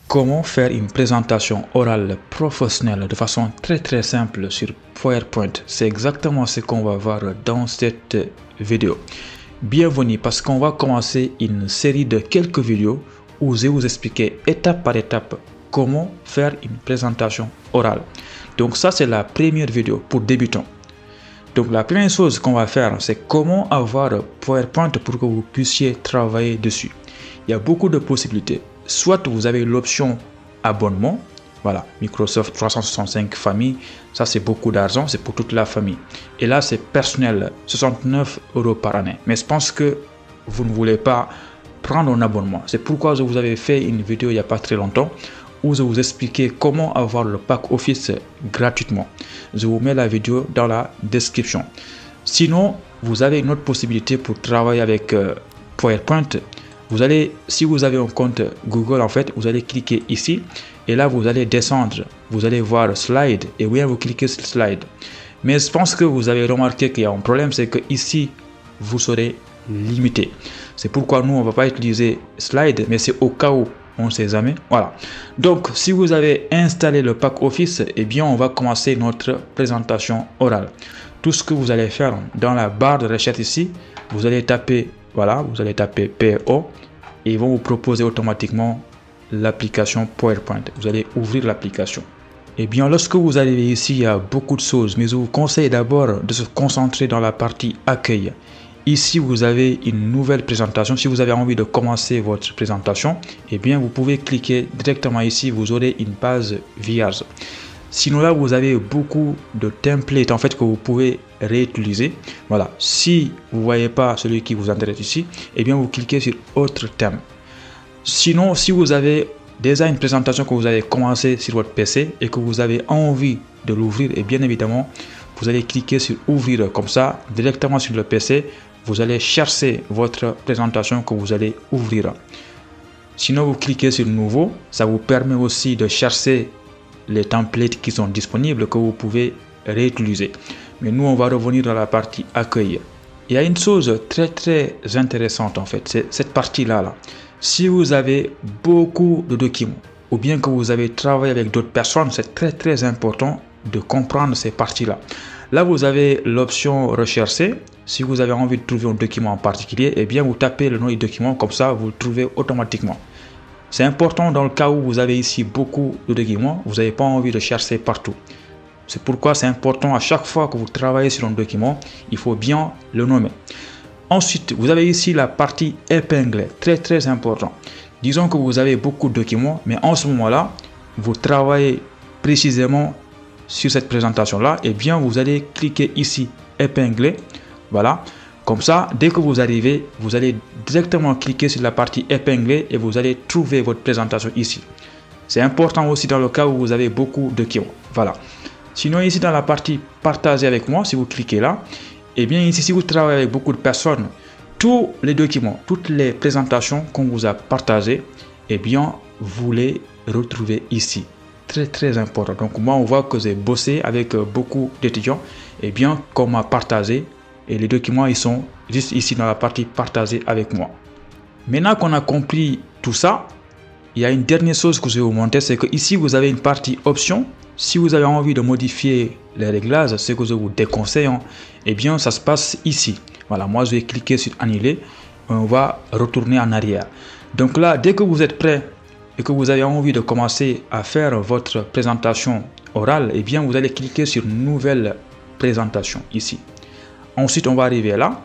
Comment faire une présentation orale professionnelle de façon très simple sur PowerPoint? C'est exactement ce qu'on va voir dans cette vidéo. Bienvenue parce qu'on va commencer une série de quelques vidéos où je vais vous expliquer étape par étape comment faire une présentation orale. Donc ça c'est la première vidéo pour débutants. Donc la première chose qu'on va faire, c'est comment avoir PowerPoint pour que vous puissiez travailler dessus. Il y a beaucoup de possibilités. Soit vous avez l'option abonnement, voilà, Microsoft 365 famille, ça c'est beaucoup d'argent, c'est pour toute la famille. Et là c'est personnel, 69 € par année. Mais je pense que vous ne voulez pas prendre un abonnement. C'est pourquoi je vous avais fait une vidéo il n'y a pas très longtemps où je vous expliquais comment avoir le pack Office gratuitement. Je vous mets la vidéo dans la description. Sinon, vous avez une autre possibilité pour travailler avec PowerPoint. Vous allez, si vous avez un compte Google, en fait, vous allez cliquer ici et là vous allez descendre, vous allez voir slide et bien vous cliquez sur slide. Mais je pense que vous avez remarqué qu'il y a un problème, c'est que ici vous serez limité. C'est pourquoi nous on va pas utiliser slide, mais c'est au cas où on ne sait jamais. Voilà. Donc si vous avez installé le pack Office, et bien on va commencer notre présentation orale. Tout ce que vous allez faire dans la barre de recherche ici, vous allez taper, voilà, vous allez taper PO et ils vont vous proposer automatiquement l'application PowerPoint. Vous allez ouvrir l'application. Et bien lorsque vous arrivez ici, il y a beaucoup de choses, mais je vous conseille d'abord de se concentrer dans la partie accueil. Ici, vous avez une nouvelle présentation. Si vous avez envie de commencer votre présentation, eh bien, vous pouvez cliquer directement ici. Vous aurez une page vierge. Sinon, là, vous avez beaucoup de templates en fait que vous pouvez réutiliser. Voilà. Si vous ne voyez pas celui qui vous intéresse ici, eh bien, vous cliquez sur autre thème. Sinon, si vous avez déjà une présentation que vous avez commencé sur votre PC et que vous avez envie de l'ouvrir, et bien évidemment, vous allez cliquer sur ouvrir comme ça directement sur le PC. Vous allez chercher votre présentation que vous allez ouvrir. Sinon, vous cliquez sur nouveau. Ça vous permet aussi de chercher les templates qui sont disponibles que vous pouvez réutiliser. Mais nous, on va revenir dans la partie accueil. Il y a une chose très intéressante en fait, c'est cette partie-là. Si vous avez beaucoup de documents ou bien que vous avez travaillé avec d'autres personnes, c'est très important de comprendre ces parties-là. Là, vous avez l'option rechercher. Si vous avez envie de trouver un document en particulier, eh bien, vous tapez le nom du document, comme ça, vous le trouvez automatiquement. C'est important dans le cas où vous avez ici beaucoup de documents, vous n'avez pas envie de chercher partout. C'est pourquoi c'est important à chaque fois que vous travaillez sur un document, il faut bien le nommer. Ensuite, vous avez ici la partie épinglée, très important. Disons que vous avez beaucoup de documents, mais en ce moment-là, vous travaillez précisément sur cette présentation-là, eh bien, vous allez cliquer ici, épingler. Voilà, comme ça, dès que vous arrivez, vous allez directement cliquer sur la partie épinglée et vous allez trouver votre présentation ici. C'est important aussi dans le cas où vous avez beaucoup de documents. Voilà. Sinon, ici dans la partie partager avec moi, si vous cliquez là, et bien ici, si vous travaillez avec beaucoup de personnes, tous les documents, toutes les présentations qu'on vous a partagées, eh bien, vous les retrouvez ici. Très important. Donc, moi, on voit que j'ai bossé avec beaucoup d'étudiants, et bien, qu'on m'a partagé. Et les documents, ils sont juste ici dans la partie partagée avec moi. Maintenant qu'on a compris tout ça, il y a une dernière chose que je vais vous montrer, c'est que ici vous avez une partie options. Si vous avez envie de modifier les réglages, ce que je vous déconseille, eh bien ça se passe ici. Voilà, moi je vais cliquer sur annuler. On va retourner en arrière. Donc là, dès que vous êtes prêt et que vous avez envie de commencer à faire votre présentation orale, eh bien vous allez cliquer sur nouvelle présentation ici. Ensuite, on va arriver là.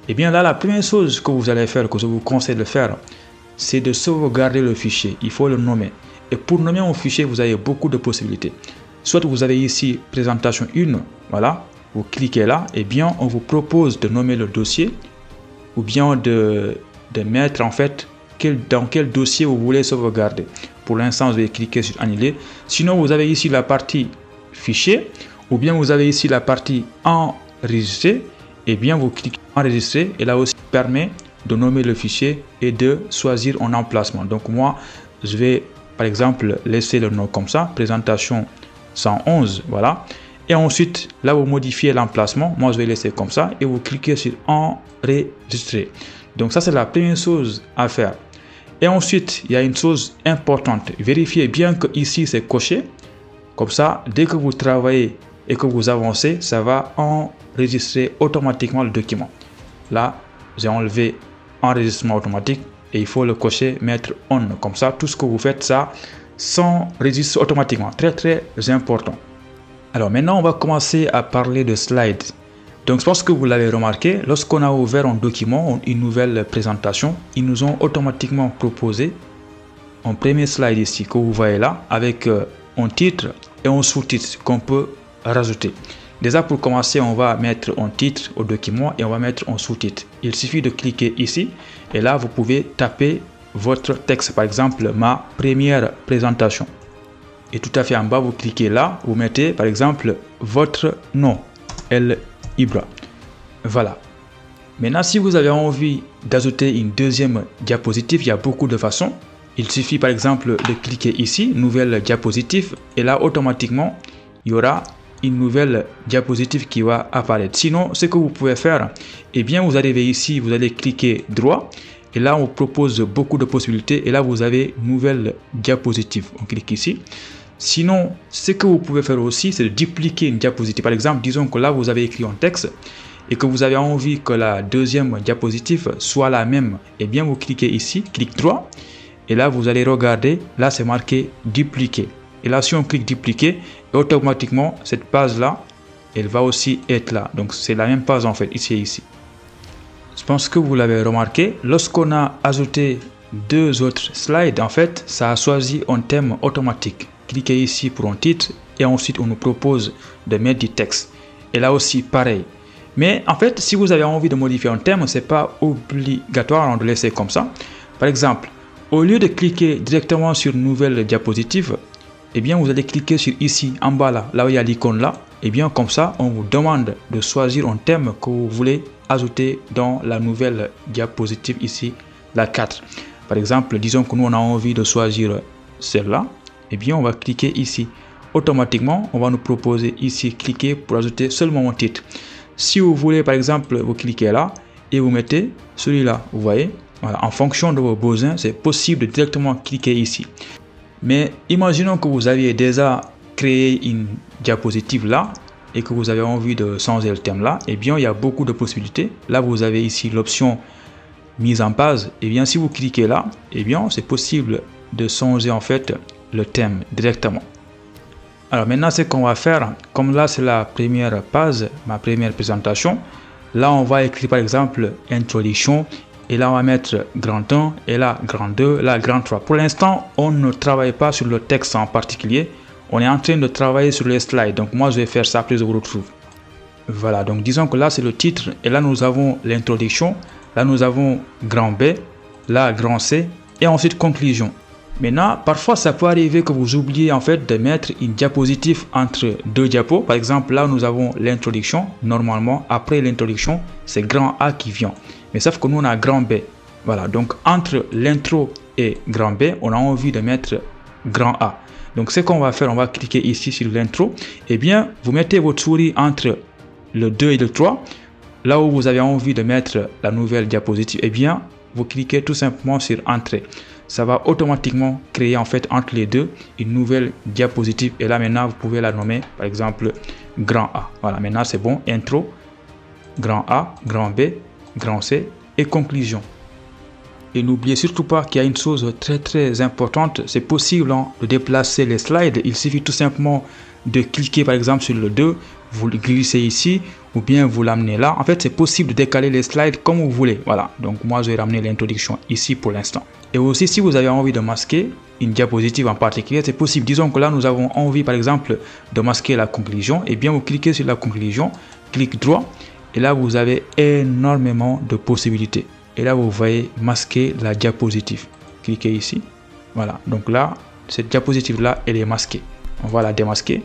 Et bien là, la première chose que vous allez faire, que je vous conseille de faire, c'est de sauvegarder le fichier. Il faut le nommer. Et pour nommer un fichier, vous avez beaucoup de possibilités. Soit vous avez ici présentation 1, voilà, vous cliquez là, et bien on vous propose de nommer le dossier ou bien de mettre en fait dans quel dossier vous voulez sauvegarder. Pour l'instant, je vais cliquer sur annuler. Sinon, vous avez ici la partie fichier ou bien vous avez ici la partie enregistrer. Et bien vous cliquez enregistrer et là aussi permet de nommer le fichier et de choisir un emplacement. Donc moi je vais par exemple laisser le nom comme ça, présentation 111, voilà. Et ensuite là vous modifiez l'emplacement, moi je vais laisser comme ça et vous cliquez sur enregistrer. Donc ça c'est la première chose à faire. Et ensuite, il y a une chose importante. Vérifiez bien que ici c'est coché. Comme ça, dès que vous travaillez et que vous avancez, ça va enregistrer automatiquement le document. Là, j'ai enlevé enregistrement automatique et il faut le cocher, mettre on. Comme ça, tout ce que vous faites, ça s'enregistre automatiquement. Très, très important. Alors maintenant, on va commencer à parler de slides. Donc, je pense que vous l'avez remarqué, lorsqu'on a ouvert un document, une nouvelle présentation, ils nous ont automatiquement proposé un premier slide ici que vous voyez là avec un titre et un sous-titre qu'on peut rajouter. Déjà pour commencer, on va mettre un titre au document et on va mettre un sous-titre. Il suffit de cliquer ici et là vous pouvez taper votre texte, par exemple ma première présentation. Et tout à fait en bas, vous cliquez là, vous mettez par exemple votre nom, El Ibra. Voilà. Maintenant, si vous avez envie d'ajouter une deuxième diapositive, il y a beaucoup de façons. Il suffit par exemple de cliquer ici, nouvelle diapositive, et là automatiquement, il y aura une nouvelle diapositive qui va apparaître. Sinon, ce que vous pouvez faire, eh bien, vous arrivez ici, vous allez cliquer droit, et là, on propose beaucoup de possibilités, et là, vous avez nouvelle diapositive. On clique ici. Sinon, ce que vous pouvez faire aussi, c'est de dupliquer une diapositive. Par exemple, disons que là, vous avez écrit un texte et que vous avez envie que la deuxième diapositive soit la même. Eh bien, vous cliquez ici, clic droit, et là, vous allez regarder, là, c'est marqué dupliquer. Et là, si on clique dupliquer, automatiquement, cette page-là, elle va aussi être là. Donc, c'est la même page en fait, ici et ici. Je pense que vous l'avez remarqué, lorsqu'on a ajouté deux autres slides, en fait, ça a choisi un thème automatique. Cliquez ici pour un titre et ensuite on nous propose de mettre du texte. Et là aussi, pareil. Mais en fait, si vous avez envie de modifier un thème, c'est pas obligatoire de laisser comme ça. Par exemple, au lieu de cliquer directement sur nouvelle diapositive, eh bien, vous allez cliquer sur ici, en bas là où il y a l'icône là. Et bien, comme ça, on vous demande de choisir un thème que vous voulez ajouter dans la nouvelle diapositive ici, la 4. Par exemple, disons que nous, on a envie de choisir celle-là. Eh bien, on va cliquer ici. Automatiquement, on va nous proposer ici, cliquer pour ajouter seulement un titre. Si vous voulez, par exemple, vous cliquez là et vous mettez celui-là, vous voyez. Voilà, en fonction de vos besoins, c'est possible de directement cliquer ici. Mais imaginons que vous aviez déjà créé une diapositive là et que vous avez envie de changer le thème là. Eh bien, il y a beaucoup de possibilités. Là, vous avez ici l'option mise en page. Eh bien, si vous cliquez là, eh bien, c'est possible de changer en fait le thème directement. Alors maintenant, ce qu'on va faire, comme là c'est la première page, ma première présentation, là on va écrire par exemple introduction et là on va mettre grand 1 et là grand 2, là grand 3. Pour l'instant, on ne travaille pas sur le texte en particulier, on est en train de travailler sur les slides. Donc moi je vais faire ça, après je vous retrouve. Voilà, donc disons que là c'est le titre et là nous avons l'introduction, là nous avons grand B, là grand C et ensuite conclusion. Maintenant, parfois, ça peut arriver que vous oubliez en fait de mettre une diapositive entre deux diapos. Par exemple, là, nous avons l'introduction. Normalement, après l'introduction, c'est grand A qui vient. Mais sauf que nous, on a grand B. Voilà, donc entre l'intro et grand B, on a envie de mettre grand A. Donc, ce qu'on va faire, on va cliquer ici sur l'intro. Eh bien, vous mettez votre souris entre le 2 et le 3. Là où vous avez envie de mettre la nouvelle diapositive, eh bien, vous cliquez tout simplement sur entrée. Ça va automatiquement créer en fait entre les deux une nouvelle diapositive et là maintenant vous pouvez la nommer par exemple grand A. Voilà, maintenant c'est bon, intro, grand A, grand B, grand C et conclusion. Et n'oubliez surtout pas qu'il y a une chose très importante, c'est possible de déplacer les slides. Il suffit tout simplement de cliquer par exemple sur le 2, vous le glissez ici ou bien vous l'amenez là. En fait, c'est possible de décaler les slides comme vous voulez. Voilà, donc moi je vais ramener l'introduction ici pour l'instant. Et aussi, si vous avez envie de masquer une diapositive en particulier, c'est possible. Disons que là, nous avons envie, par exemple, de masquer la conclusion. Et bien, vous cliquez sur la conclusion, clic droit, et là, vous avez énormément de possibilités. Et là, vous voyez masquer la diapositive. Cliquez ici. Voilà, donc là, cette diapositive-là, elle est masquée. On va la démasquer.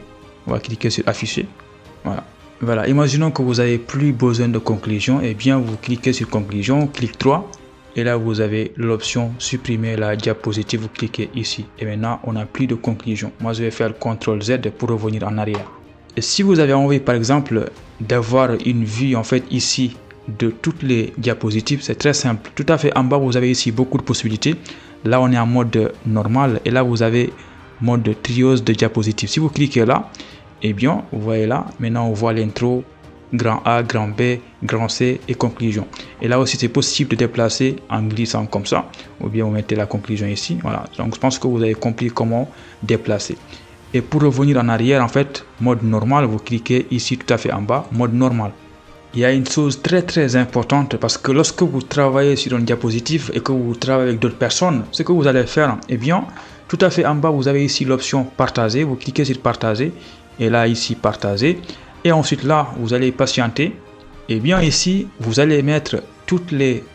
On va cliquer sur afficher. Voilà. Voilà, imaginons que vous n'avez plus besoin de conclusion. Et bien, vous cliquez sur conclusion, clic droit. Et là, vous avez l'option supprimer la diapositive. Vous cliquez ici. Et maintenant, on n'a plus de conclusion. Moi, je vais faire CTRL Z pour revenir en arrière. Et si vous avez envie, par exemple, d'avoir une vue, en fait, ici, de toutes les diapositives, c'est très simple. Tout à fait en bas, vous avez ici beaucoup de possibilités. Là, on est en mode normal et là, vous avez mode triose de diapositives. Si vous cliquez là, eh bien, vous voyez là, maintenant on voit l'intro, grand A, grand B, grand C et conclusion. Et là aussi, c'est possible de déplacer en glissant comme ça, ou bien vous mettez la conclusion ici. Voilà, donc je pense que vous avez compris comment déplacer. Et pour revenir en arrière, en fait, mode normal, vous cliquez ici tout à fait en bas, mode normal. Il y a une chose très importante parce que lorsque vous travaillez sur une diapositive et que vous travaillez avec d'autres personnes, ce que vous allez faire, eh bien, tout à fait en bas, vous avez ici l'option partager. Vous cliquez sur partager et là, ici, partager. Et ensuite, là, vous allez patienter. Et bien, ici, vous allez mettre toutes les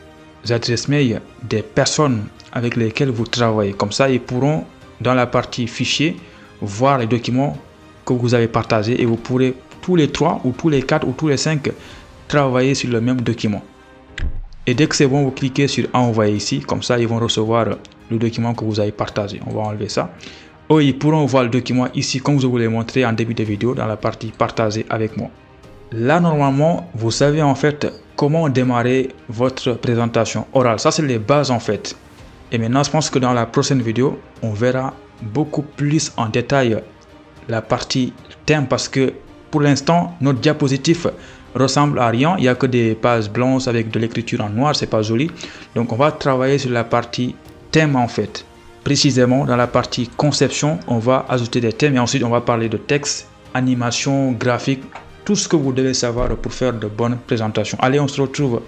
adresses mail des personnes avec lesquelles vous travaillez. Comme ça, ils pourront, dans la partie fichier, voir les documents que vous avez partagés et vous pourrez tous les 3 ou tous les 4 ou tous les 5 travailler sur le même document. Et dès que c'est bon, vous cliquez sur envoyer ici, comme ça ils vont recevoir le document que vous avez partagé. On va enlever ça. Eux, ils pourront voir le document ici comme je vous l'ai montré en début de vidéo dans la partie partager avec moi. Là, normalement, vous savez en fait comment démarrer votre présentation orale. Ça, c'est les bases en fait. Et maintenant, je pense que dans la prochaine vidéo, on verra beaucoup plus en détail la partie thème parce que pour l'instant, notre diapositive ressemble à rien. Il n'y a que des pages blanches avec de l'écriture en noir, c'est pas joli. Donc, on va travailler sur la partie thème en fait. Précisément, dans la partie conception, on va ajouter des thèmes et ensuite, on va parler de texte, animation, graphique, tout ce que vous devez savoir pour faire de bonnes présentations. Allez, on se retrouve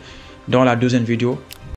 dans la deuxième vidéo.